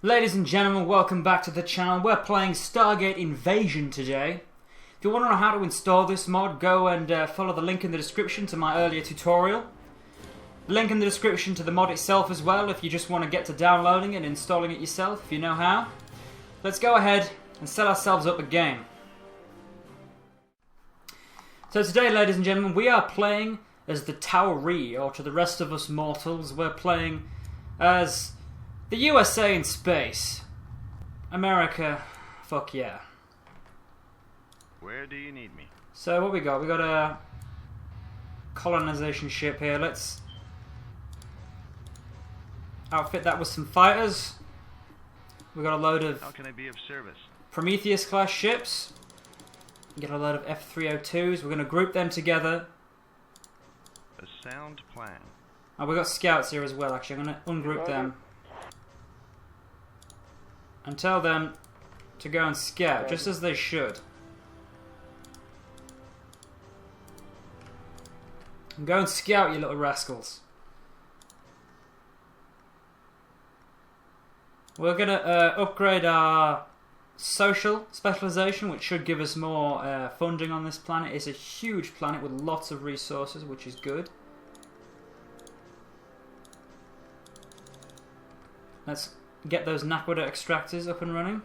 Ladies and gentlemen, welcome back to the channel. We're playing Stargate Invasion today. If you want to know how to install this mod, go and follow the link in the description to my earlier tutorial. Link in the description to the mod itself as well if you just want to get to downloading it and installing it yourself, if you know how. Let's go ahead and set ourselves up a game. So today, ladies and gentlemen, we are playing as the Toweree, or to the rest of us mortals, we're playing as the USA in space. America, fuck yeah. Where do you need me? So what we got? We got a colonization ship here. Let's outfit that with some fighters. We got a load of How can I be of service? Prometheus class ships. Get a load of F-302s. We're going to group them together. A sound plan. Oh, we got scouts here as well. Actually, I'm going to ungroup them and tell them to go and scout, just as they should. Go and scout, you little rascals. We're going to upgrade our social specialization, which should give us more funding on this planet. It's a huge planet with lots of resources, which is good. Let's get those Naquadah extractors up and running.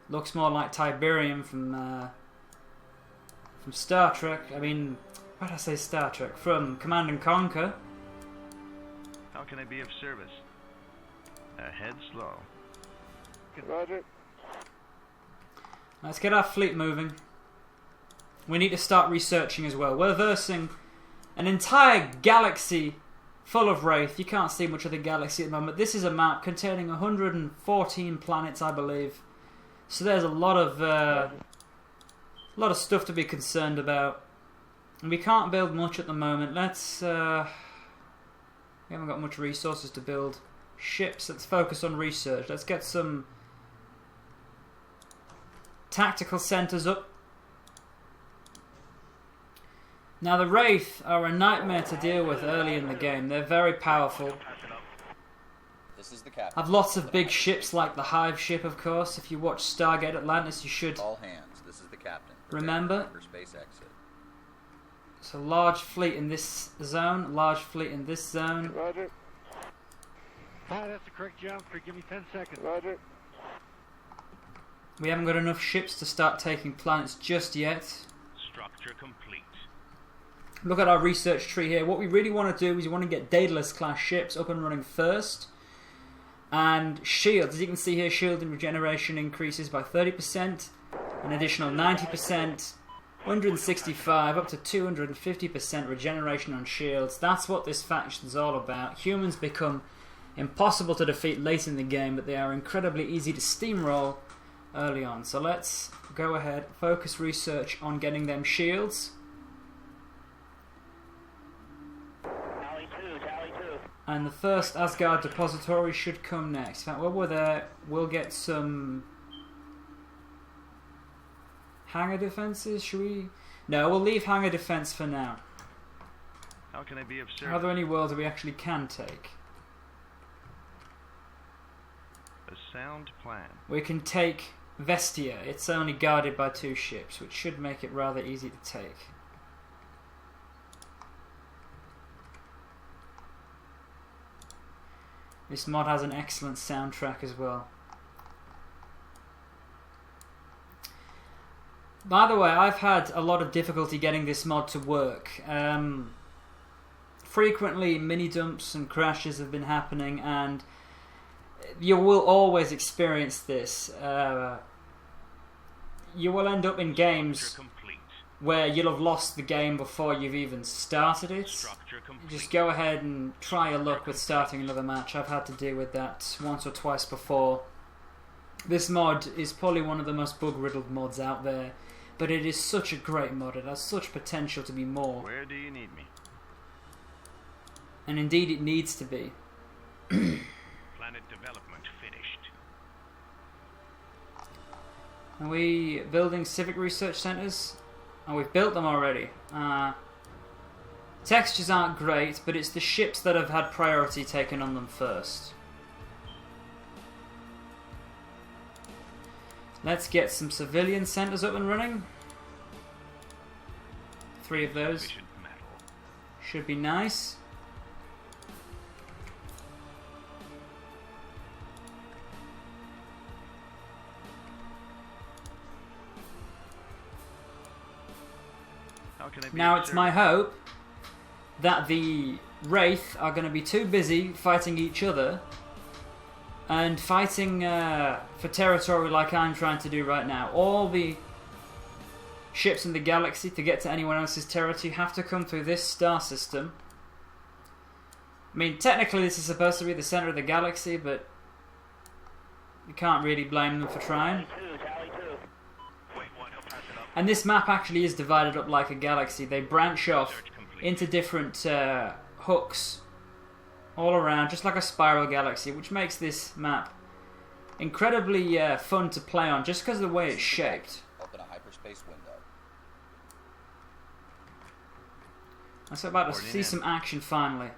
Looks more like Tiberium from Star Trek. I mean, why did I say Star Trek? From Command and Conquer. How can I be of service? Ahead slow. Roger. Let's get our fleet moving. We need to start researching as well. We're versing an entire galaxy full of Wraith. You can't see much of the galaxy at the moment. This is a map containing 114 planets, I believe. So there's a lot of stuff to be concerned about. And we can't build much at the moment. Let's we haven't got much resources to build ships. Let's focus on research. Let's get some tactical centers up. Now the Wraith are a nightmare to deal with early in the game. They're very powerful. This is the captain. Have lots of big ships like the Hive ship, of course. If you watch Stargate Atlantis, you should All hands. This is the captain. remember. Space exit. It's a large fleet in this zone, large fleet in this zone. Roger. Hi, that's the correct jump. Give me 10 seconds. Roger. We haven't got enough ships to start taking planets just yet. Structure complete. Look at our research tree here. What we really want to do is we want to get Daedalus class ships up and running first. And shields, as you can see here, shield and regeneration increases by 30%, an additional 90%, 165 up to 250% regeneration on shields. That's what this faction is all about. Humans become impossible to defeat late in the game, but they are incredibly easy to steamroll early on. So let's go ahead, focus research on getting them shields. And the first Asgard depository should come next. In fact, while we're there, we'll get some hangar defenses. Should we? No, we'll leave hangar defense for now. How can I be of service? Are there any worlds that we actually can take? A sound plan. We can take Vestia. It's only guarded by 2 ships, which should make it rather easy to take. This mod has an excellent soundtrack as well. By the way, I've had a lot of difficulty getting this mod to work. Frequently mini dumps and crashes have been happening, and you will always experience this. You will end up in games where you'll have lost the game before you've even started it. Just go ahead and try your luck with starting another match. I've had to deal with that once or twice before. This mod is probably one of the most bug-riddled mods out there, but it is such a great mod. It has such potential to be more. Where do you need me? And indeed it needs to be. Planet development finished. Are we building civic research centers? Oh, we've built them already. Textures aren't great, but it's the ships that have had priority taken on them first. Let's get some civilian centers up and running. 3 of those. Efficient metal. Should be nice. How can I be Now of it's my service? hope that the Wraith are going to be too busy fighting each other and fighting for territory like I'm trying to do right now. All the ships in the galaxy to get to anyone else's territory have to come through this star system. I mean, technically this is supposed to be the center of the galaxy, but you can't really blame them for trying. Wait, what? I'll pass it up. And this map actually is divided up like a galaxy. They branch off Research complete. into different hooks all around, just like a spiral galaxy, which makes this map incredibly fun to play on, just because of the way it's shaped. Open a hyperspace window. I'm so about to Boarding see in. some action finally.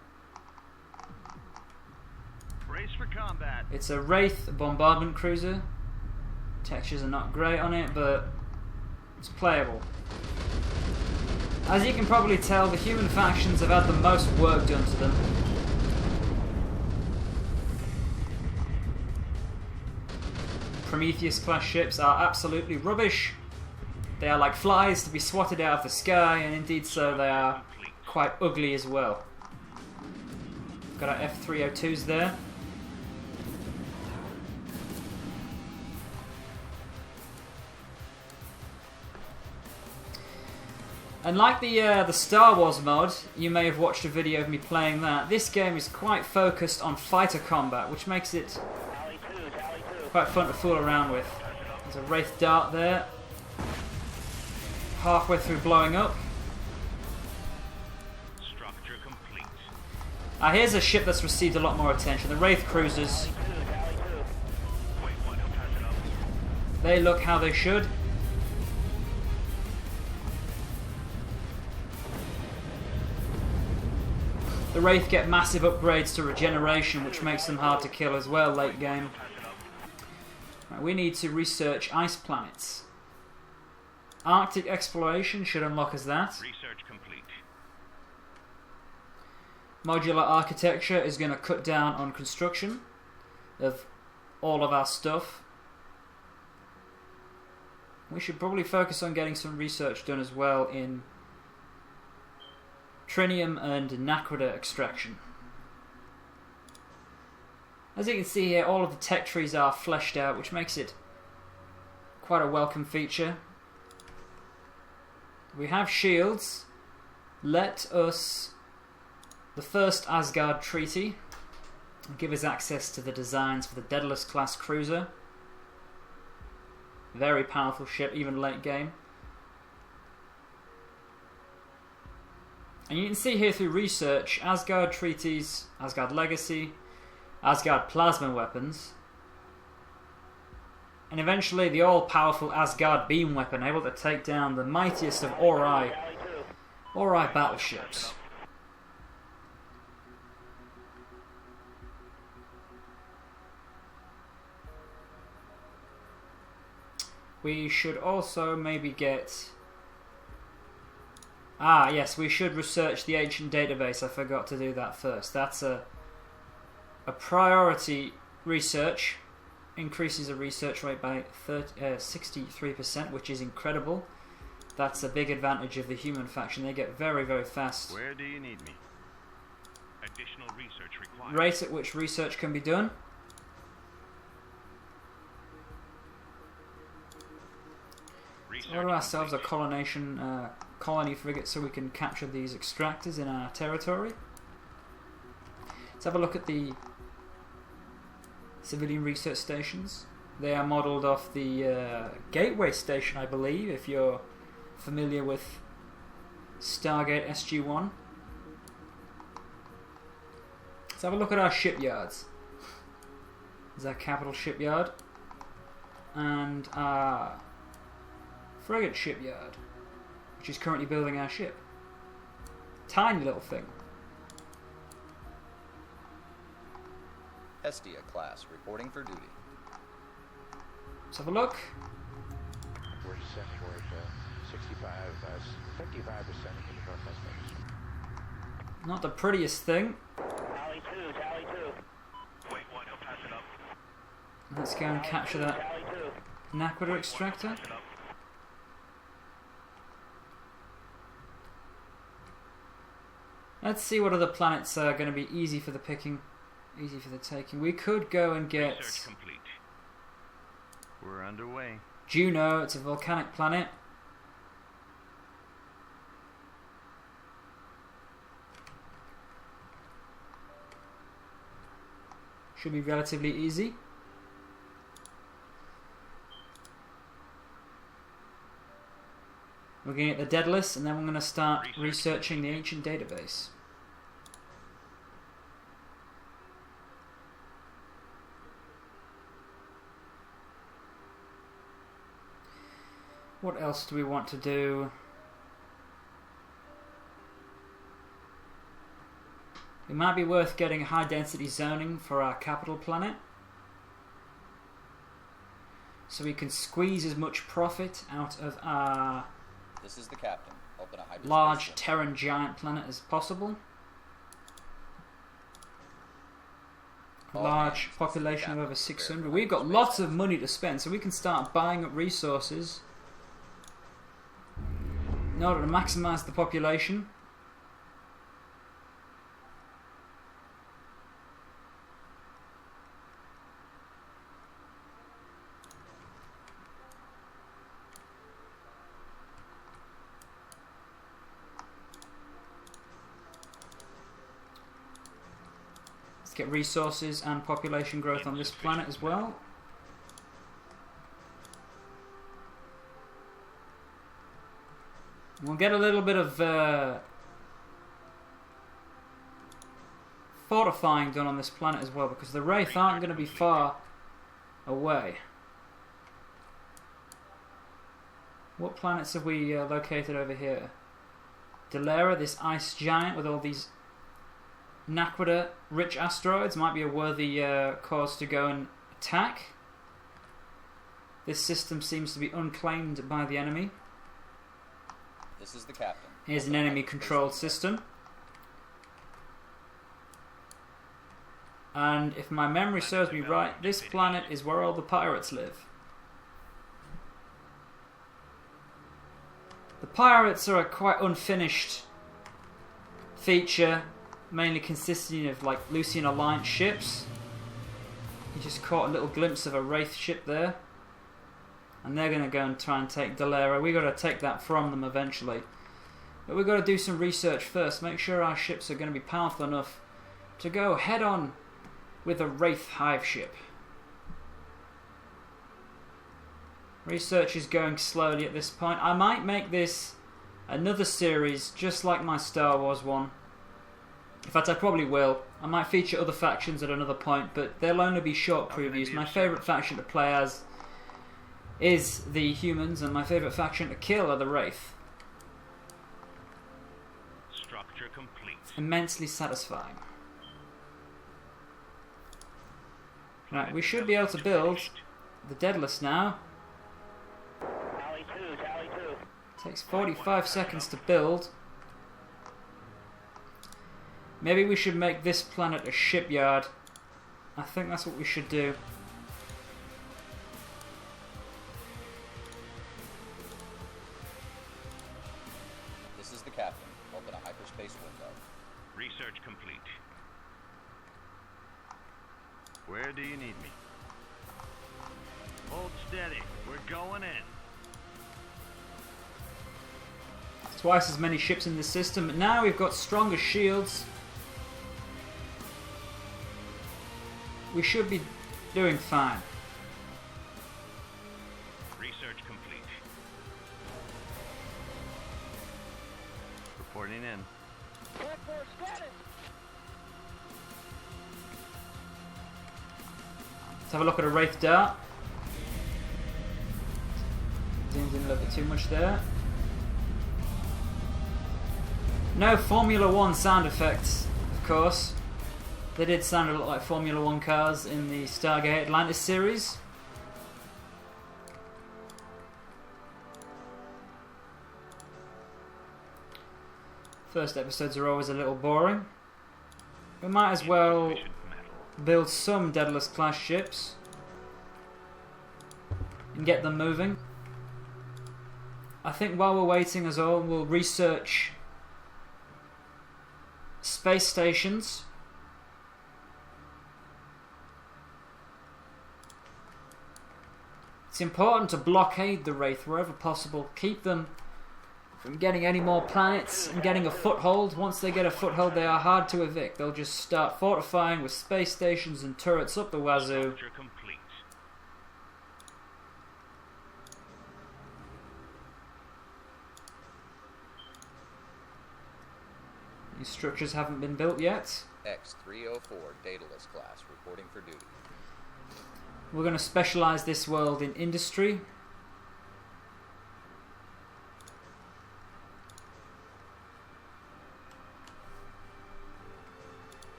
Brace for combat. It's a Wraith bombardment cruiser. Textures are not great on it, but it's playable. As you can probably tell, the human factions have had the most work done to them. Prometheus class ships are absolutely rubbish. They are like flies to be swatted out of the sky, and indeed so they are quite ugly as well. Got our F-302s there. And like the Star Wars mod, you may have watched a video of me playing that. This game is quite focused on fighter combat, which makes it quite fun to fool around with. There's a Wraith dart there, halfway through blowing up. Structure complete. Here's a ship that's received a lot more attention. The Wraith cruisers. Wait, what? I'll pass it up. They look how they should. The Wraith get massive upgrades to regeneration, which makes them hard to kill as well late game. Right, we need to research ice planets. Arctic exploration should unlock us that. Research complete. Modular architecture is going to cut down on construction of all of our stuff. We should probably focus on getting some research done as well in trinium and nacrida extraction. As you can see here, all of the tech trees are fleshed out, which makes it quite a welcome feature. We have shields. Let us, the first Asgard treaty, give us access to the designs for the Daedalus class cruiser. Very powerful ship, even late game. And you can see here through research, Asgard treaties, Asgard legacy, Asgard plasma weapons, and eventually the all-powerful Asgard beam weapon, able to take down the mightiest of Ori battleships. We should also maybe get... yes, we should research the ancient database. I forgot to do that first. That's a priority research. Increases the research rate by 63%, which is incredible. That's a big advantage of the human faction. They get very, very fast. Where do you need me? Additional research required. Rate at which research can be done. Research Order ourselves a complete. colony frigate so we can capture these extractors in our territory. Let's have a look at the civilian research stations. They are modelled off the Gateway station, I believe, if you're familiar with Stargate SG-1. Let's have a look at our shipyards. There's our capital shipyard and our frigate shipyard, which is currently building our ship. Tiny little thing. Hestia class reporting for duty. Let's have a look. We're descending toward 55% into northwest Vegas. Not the prettiest thing. Tally 2, Tally 2. Wait one, he'll pass it up. Let's go and capture that Tally 2. Naquadah extractor. Pass it up. Let's see what other planets are going to be easy for the picking, easy for the taking. We could go and get Research complete. We're underway. Juno. It's a volcanic planet. Should be relatively easy. We're going to get the Daedalus, and then we're going to start researching the ancient database. What else do we want to do? It might be worth getting high density zoning for our capital planet, so we can squeeze as much profit out of our This is the captain. Open a hyperspace large window. Terran giant planet as possible. All Large hands, population of captain. over 600. Prepare for We've got hyperspace lots of access. money to spend, so we can start buying up resources in order to maximize the population. Let's get resources and population growth on this planet as well. We'll get a little bit of fortifying done on this planet as well, because the Wraith aren't going to be far away. What planets have we located over here? Delera, this ice giant with all these Naquadah rich asteroids, might be a worthy cause to go and attack. This system seems to be unclaimed by the enemy. This is the captain. Here's an Open a enemy hyperspace controlled window. system. And if my memory serves me right, this planet is where all the pirates live. The pirates are a quite unfinished feature, mainly consisting of like Lucian Alliance ships. You just caught a little glimpse of a Wraith ship there. And they're going to go and try and take Delera. We've got to take that from them eventually. But we've got to do some research first. Make sure our ships are going to be powerful enough to go head on with a Wraith hive ship. Research is going slowly at this point. I might make this another series just like my Star Wars one. In fact, I probably will. I might feature other factions at another point, but they'll only be short previews. My favourite faction to play as is the humans, and my favourite faction to kill are the Wraith. Structure complete. Immensely satisfying. Right, we should be able to build the Daedalus now. Tally 2, Tally 2. Takes 45 seconds to build. Maybe we should make this planet a shipyard. I think that's what we should do. This is the captain. Open a hyperspace window. Research complete. Where do you need me? Hold steady. We're going in. Twice as many ships in the system, but now we've got stronger shields. We should be doing fine. Research complete. Reporting in. Let's have a look at a Wraith Dart. Zoomed in a little bit too much there. No Formula 1 sound effects, of course. They did sound a lot like Formula 1 cars in the Stargate Atlantis series. First episodes are always a little boring. We might as well build some Daedalus class ships and get them moving. I think while we're waiting as well, we'll research space stations. It's important to blockade the Wraith wherever possible, keep them from getting any more planets and getting a foothold. Once they get a foothold, they are hard to evict. They'll just start fortifying with space stations and turrets up the wazoo. Structure complete. These structures haven't been built yet. X-304 Daedalus class reporting for duty. We're going to specialise this world in industry.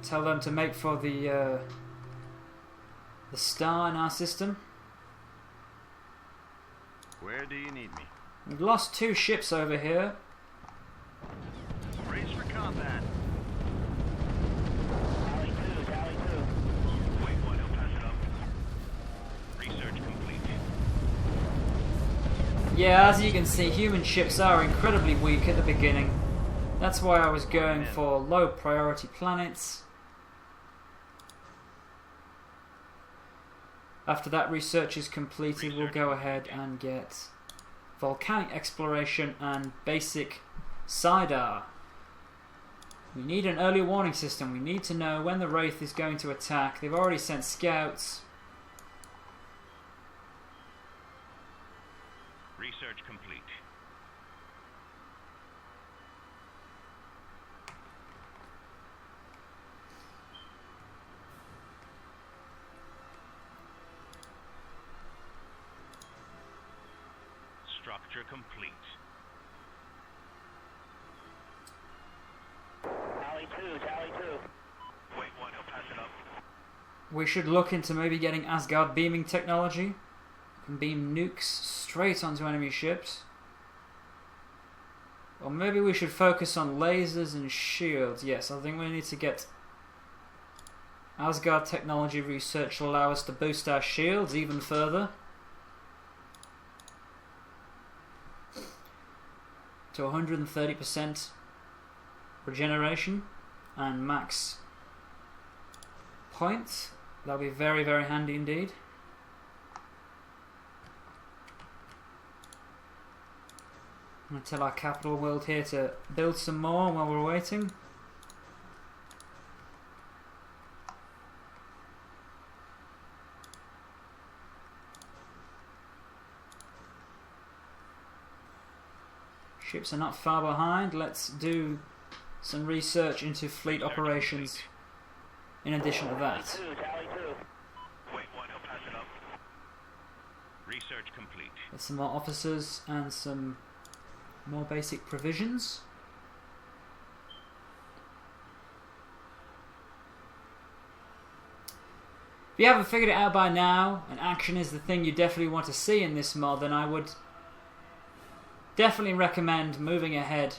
Tell them to make for the star in our system. Where do you need me? We've lost 2 ships over here. Brace for combat. Tally 2, tally 2. Wait one, he'll pass it up. Research complete. Yeah, as you can see, human ships are incredibly weak at the beginning. That's why I was going for low priority planets. After that research is completed, we'll go ahead and get volcanic exploration and basic SIDAR. We need an early warning system. We need to know when the Wraith is going to attack. They've already sent scouts. Research complete. Structure complete. Tally 2, tally 2. Wait one, he'll pass it up. We should look into maybe getting Asgard beaming technology. Can beam nukes straight onto enemy ships. Or maybe we should focus on lasers and shields. Yes, I think we need to get Asgard technology research to allow us to boost our shields even further. To 130% regeneration and max points. That'll be very, very handy indeed. I'm going to tell our capital world here to build some more while we're waiting. Ships are not far behind. Let's do some research into fleet operations in addition to that. Tally 2, tally 2. Wait one, he'll pass it up. Research complete. Get some more officers and some more basic provisions. If you haven't figured it out by now, and action is the thing you definitely want to see in this mod, then I would definitely recommend moving ahead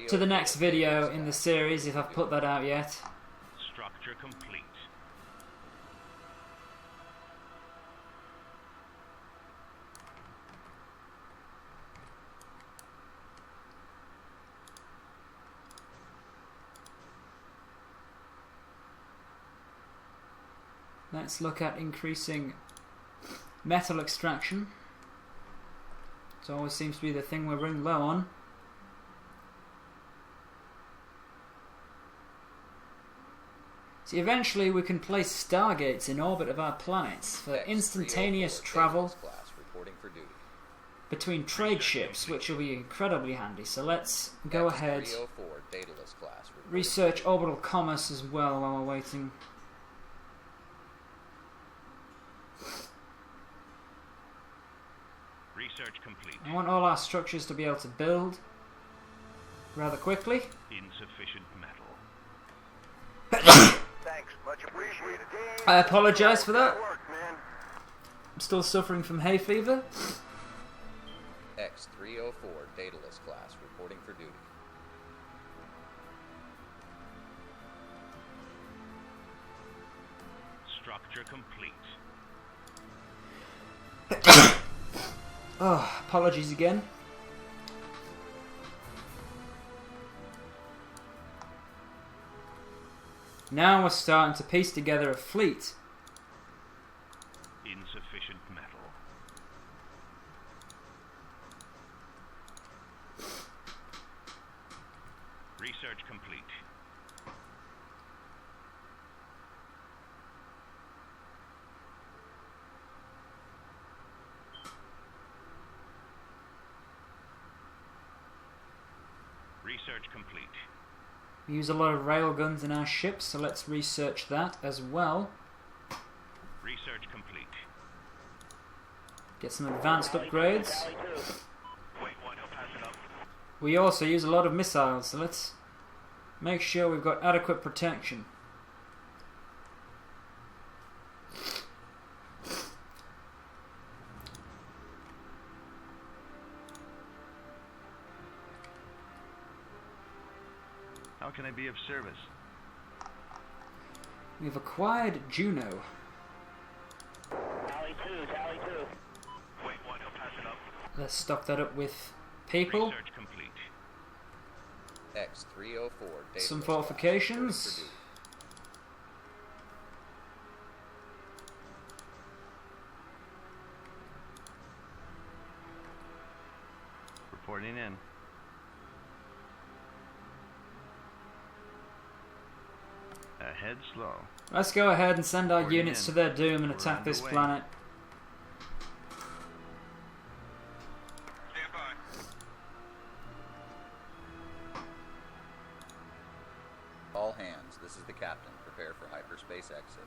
to the next video in the series, if I've put that out yet. Structure complete. Let's look at increasing metal extraction. It always seems to be the thing we're running low on. See, eventually we can place Stargates in orbit of our planets for instantaneous travel between trade ships, which will be incredibly handy. So let's go ahead, research orbital commerce as well while we're waiting. complete. I want all our structures to be able to build rather quickly. Insufficient metal. Thanks, much appreciated. I apologise for that. Good work, man. I'm still suffering from hay fever. X-304 Daedalus class reporting for duty. Structure complete. Oh, apologies again. Now we're starting to piece together a fleet. Insufficient metal. Research complete. Research complete. We use a lot of railguns in our ships, so let's research that as well. Research complete. Get some advanced upgrades. Tally 2. Wait one, he'll pass it up. We also use a lot of missiles, so let's make sure we've got adequate protection. How can I be of service? We've acquired Juno. Tally 2, Tally 2. Wait one, he'll pass it up. Let's stock that up with people. Research complete. X-304 Daedalus Some class fortifications. reporting for duty. Reporting in. Ahead slow. Let's go ahead and send our Reporting units in. to their doom and We're attack this underway. planet. Stand by. All hands, this is the captain. Prepare for hyperspace exit.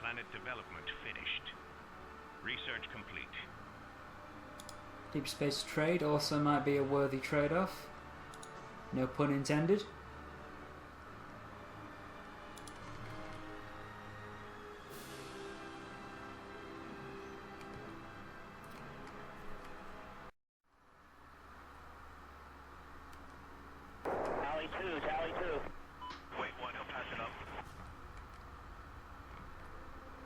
Planet development finished. Research complete. Deep space trade also might be a worthy trade-off. No pun intended. Tally 2, Tally 2. Wait one, he'll pass it up.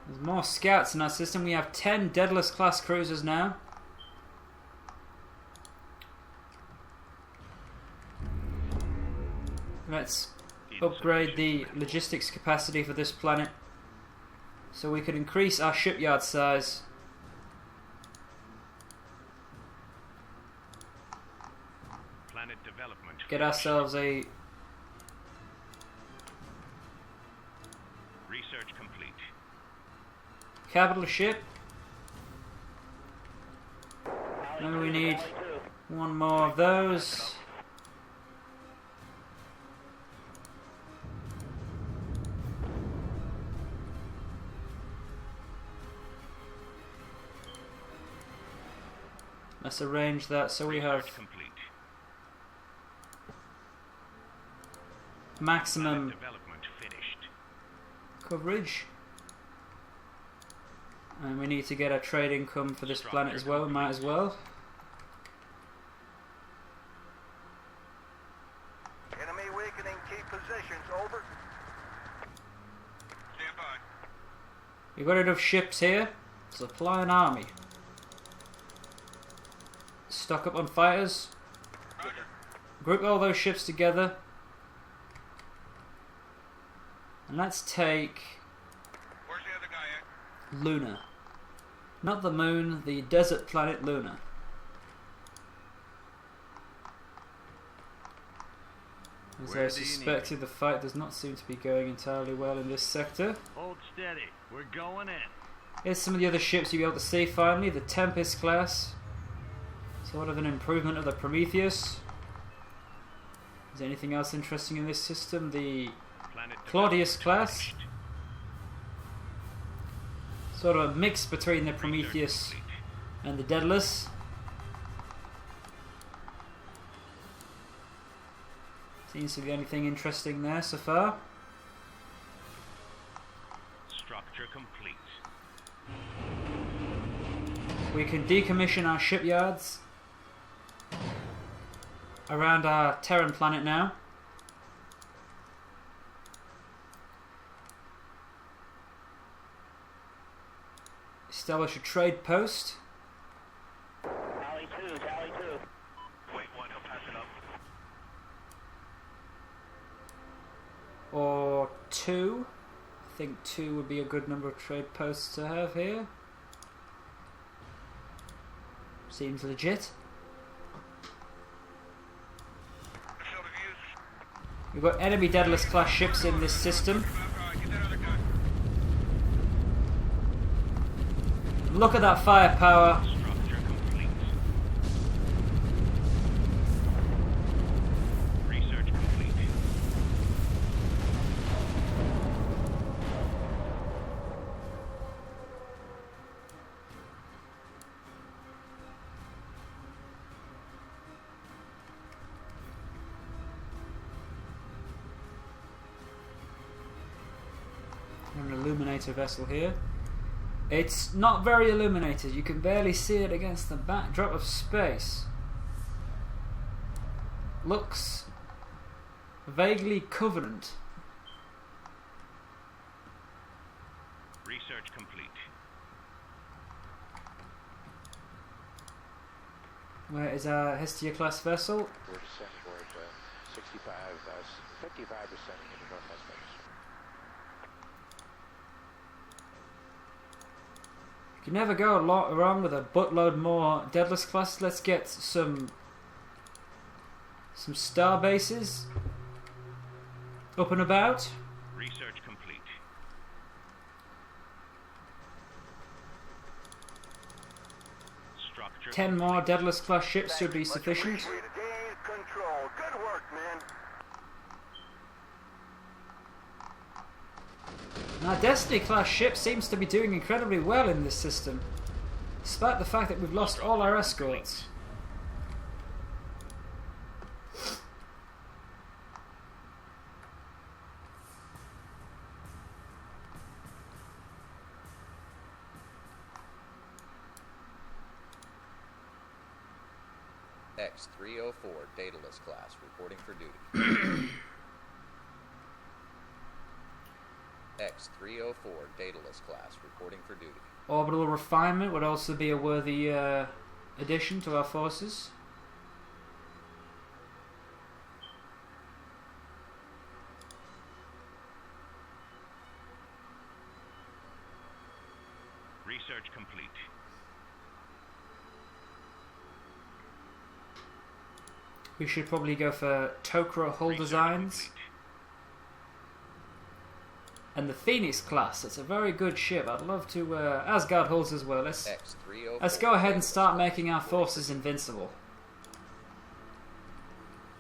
There's more scouts in our system. We have 10 Daedalus class cruisers now. Let's upgrade the logistics capacity for this planet so we could increase our shipyard size. Planet development Get finished. ourselves a Research complete. capital ship. Tally Maybe 2, we need Tally 2. one more of those. Let's arrange that so we have Research complete. maximum Planet development finished. coverage. And we need to get a trade income for this planet as well. We might as well. Enemy weakening key positions, over. Stand by. We've got enough ships here. Supply an army. Stock up on fighters. Roger. Group all those ships together. And let's take Where's the other guy at? Luna. Not the moon, the desert planet Luna. As Where I do you need suspected, the fight does not seem to be going entirely well in this sector. Hold steady. We're going in. Here's some of the other ships you'll be able to see finally. The Tempest class. Sort of an improvement of the Prometheus. Is there anything else interesting in this system? The Planet Claudius development class. finished. Sort of a mix between the Research Prometheus complete. And the Daedalus. Seems to be anything interesting there so far. Structure complete. We can decommission our shipyards around our Terran planet now. Establish a trade post. Tally 2, Tally 2. Wait one, he'll pass it up. Or 2. I think 2 would be a good number of trade posts to have here. Seems legit. We've got enemy Daedalus class ships in this system. Look at that firepower. Structure complete. Research complete. An illuminator vessel here. It's not very illuminated. You can barely see it against the backdrop of space. Looks vaguely Covenant. Research complete. Where is our Hestia class vessel? We're descending toward 55, 55% into northwest Vegas. You can never go a lot wrong with a buttload more Daedalus class. Let's get some star bases up and about. Research complete. Structure 10 more Daedalus class ships should be Much sufficient. appreciated. Gain control. Good work, man. Now, Destiny class ship seems to be doing incredibly well in this system, despite the fact that we've lost all our escorts. X-304 Daedalus class reporting for duty. X-304 Daedalus class reporting for duty. Orbital refinement would also be a worthy addition to our forces. Research complete. We should probably go for Tok'ra hull Research designs. complete. And the Phoenix class, it's a very good ship. I'd love to Asgard hulls as well. X-304 Let's go ahead and Daedalus start class making our reporting for forces invincible.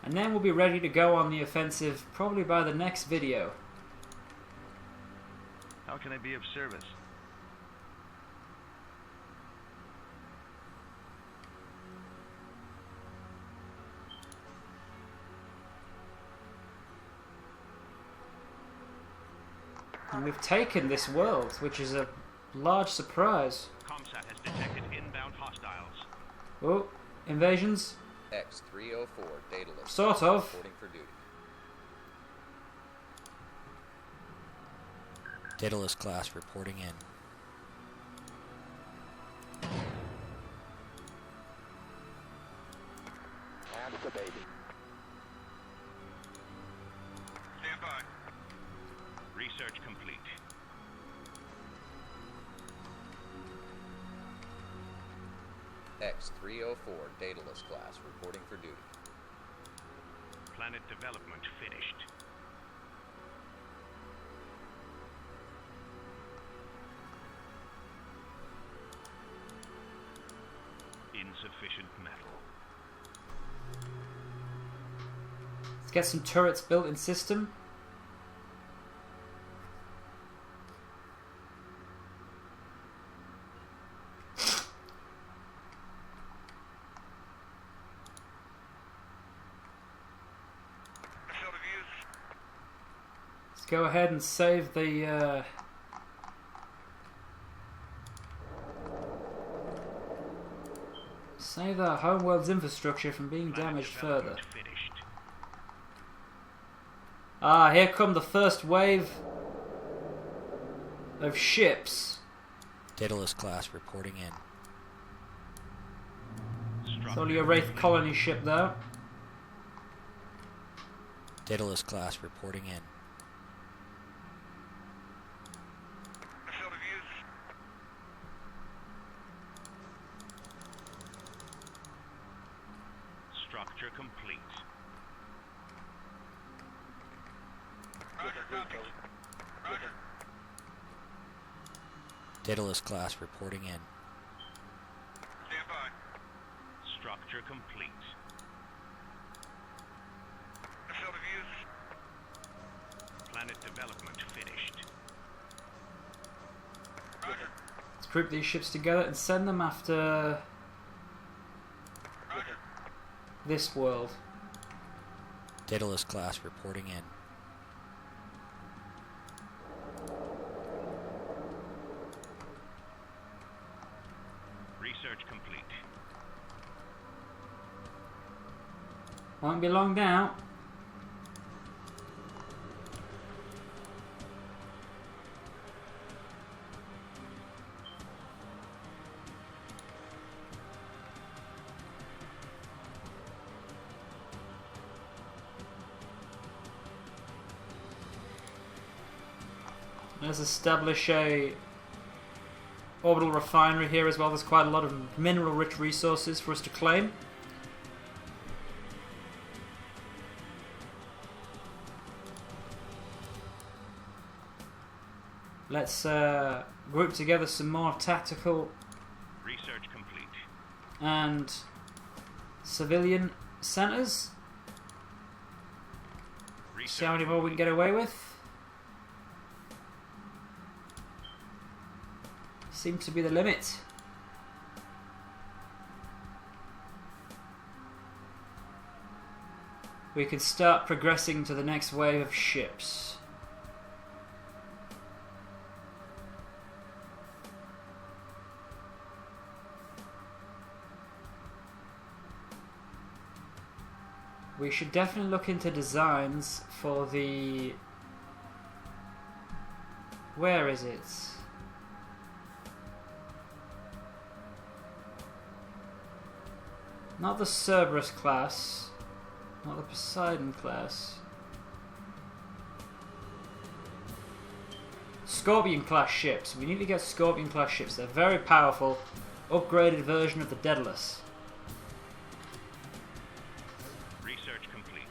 And then we'll be ready to go on the offensive probably by the next video. How can I be of service? And we've taken this world, which is a large surprise. Comsat has detected inbound hostiles. Oh, invasions? X-304 Daedalus Sort class of. reporting for duty. Daedalus class reporting in. That's the baby. Stand by. Research complete. X-304 Daedalus class reporting for duty. Planet development finished. Insufficient metal. Let's get some turrets built in system. go ahead and save the save our homeworld's infrastructure from being damaged further. Finished. Ah, here come the first wave of ships. Daedalus class reporting in. It's only a Wraith colony ship though. Daedalus class reporting in. Structure complete. Daedalus class reporting in. Structure complete. Planet development finished. Let's group these ships together and send them after this world. Daedalus class reporting in. Research complete. Won't be long now. Let's establish a orbital refinery here as well. There's quite a lot of mineral-rich resources for us to claim. Let's group together some more tactical Research complete. and civilian centers. See how many more we can get away with. Seems to be the limit. We can start progressing to the next wave of ships. We should definitely look into designs for the... Where is it? Not the Cerberus class, not the Poseidon class. Scorpion class ships. We need to get Scorpion class ships. They're very powerful, upgraded version of the Daedalus. Research complete.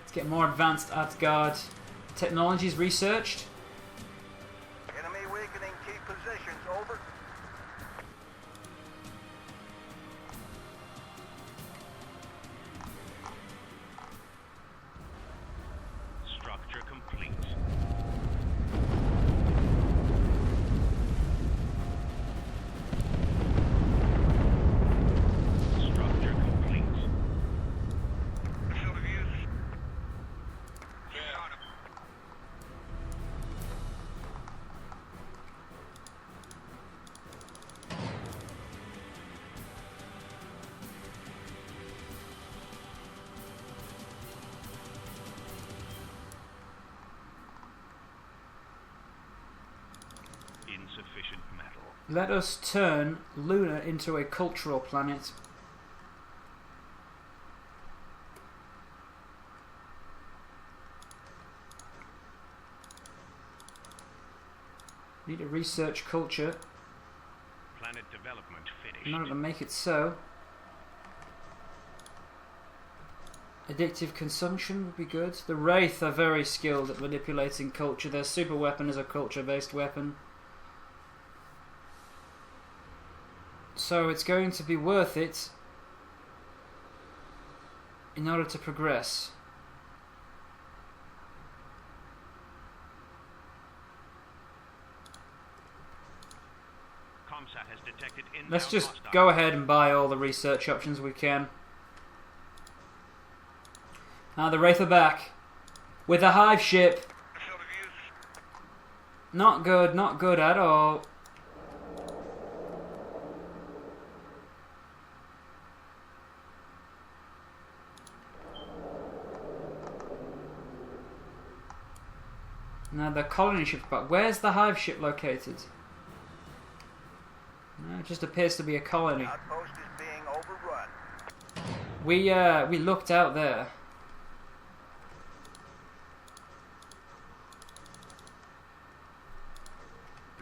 Let's get more advanced Asgard technologies researched. Enemy weakening key positions, over. Structure complete. Structure complete. Insufficient metal. Let us turn Luna into a cultural planet. Need to research culture Planet development finished. in order to make it so. Addictive consumption would be good. The Wraith are very skilled at manipulating culture. Their super weapon is a culture-based weapon. So it's going to be worth it in order to progress. Comsat has detected inbound Let's just hostile. go ahead and buy all the research options we can. Ah, the Wraith are back. with a hive ship. Not good, not good at all. Now the colony ship, but where's the hive ship located? No, it just appears to be a colony. Outpost is being overrun. We looked out there.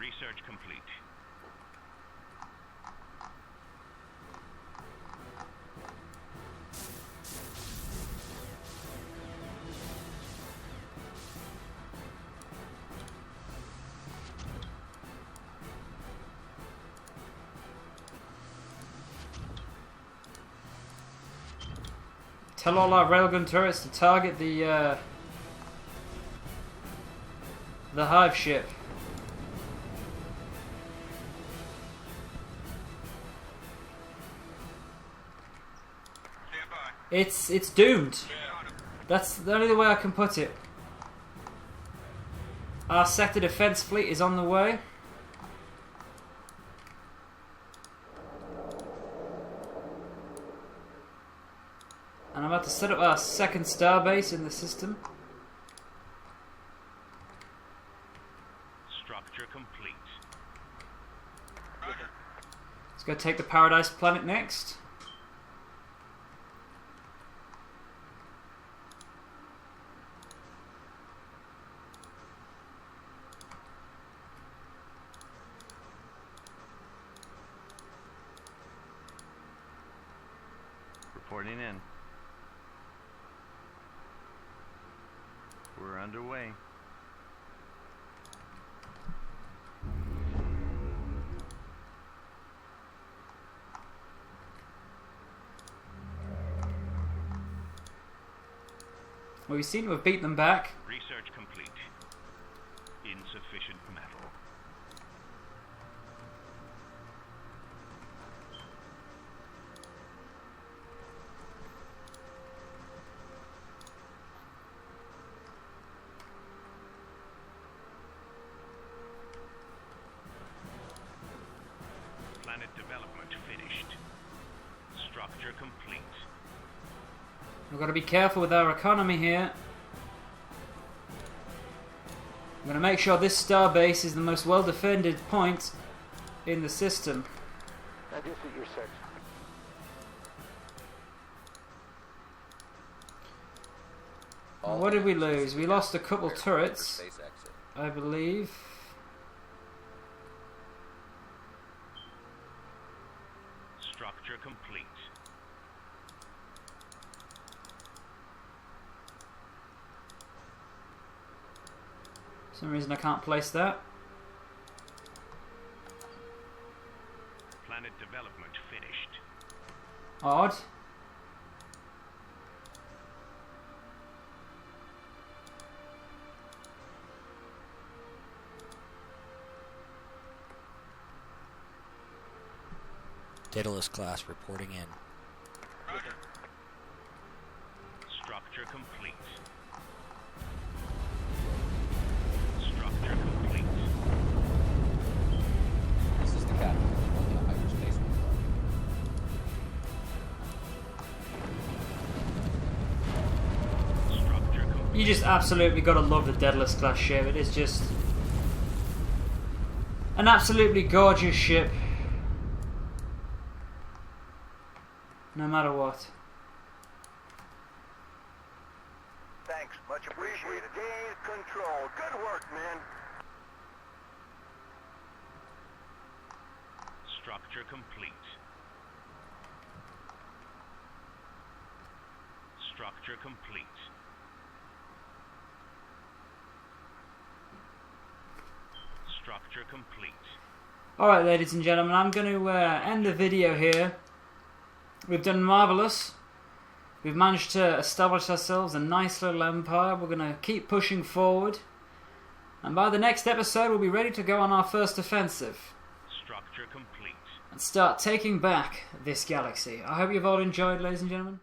Research complete. Tell all our railgun turrets to target the hive ship. It's doomed. That's the only way I can put it. Our sector defense fleet is on the way. And I'm about to set up our second starbase in the system. Structure complete. Let's go take the Paradise planet next. Reporting in. We're underway. Well, we seem to have beat them back. Research complete. Insufficient metal. Planet development finished. Structure complete. We've got to be careful with our economy here. I'm going to make sure this starbase is the most well-defended point in the system. Now just at your 6. All What did we hands, this lose? is the We lost a captain. couple Prepare for turrets, hyperspace exit. I believe. Structure complete. For some reason I can't place that. Planet development finished. Odd. Daedalus class reporting in. Structure complete. Structure complete. This is the captain. Holding a hyperspace window. Structure complete. You just absolutely gotta love the Daedalus class ship. It is just an absolutely gorgeous ship. No matter what. Thanks, much appreciated. We gained control. Good work, men. Structure complete. Structure complete. Structure complete. Alright, ladies and gentlemen, I'm going to end the video here. We've done marvellous. We've managed to establish ourselves a nice little empire. We're going to keep pushing forward. And by the next episode, we'll be ready to go on our first offensive. Structure complete. And start taking back this galaxy. I hope you've all enjoyed, ladies and gentlemen.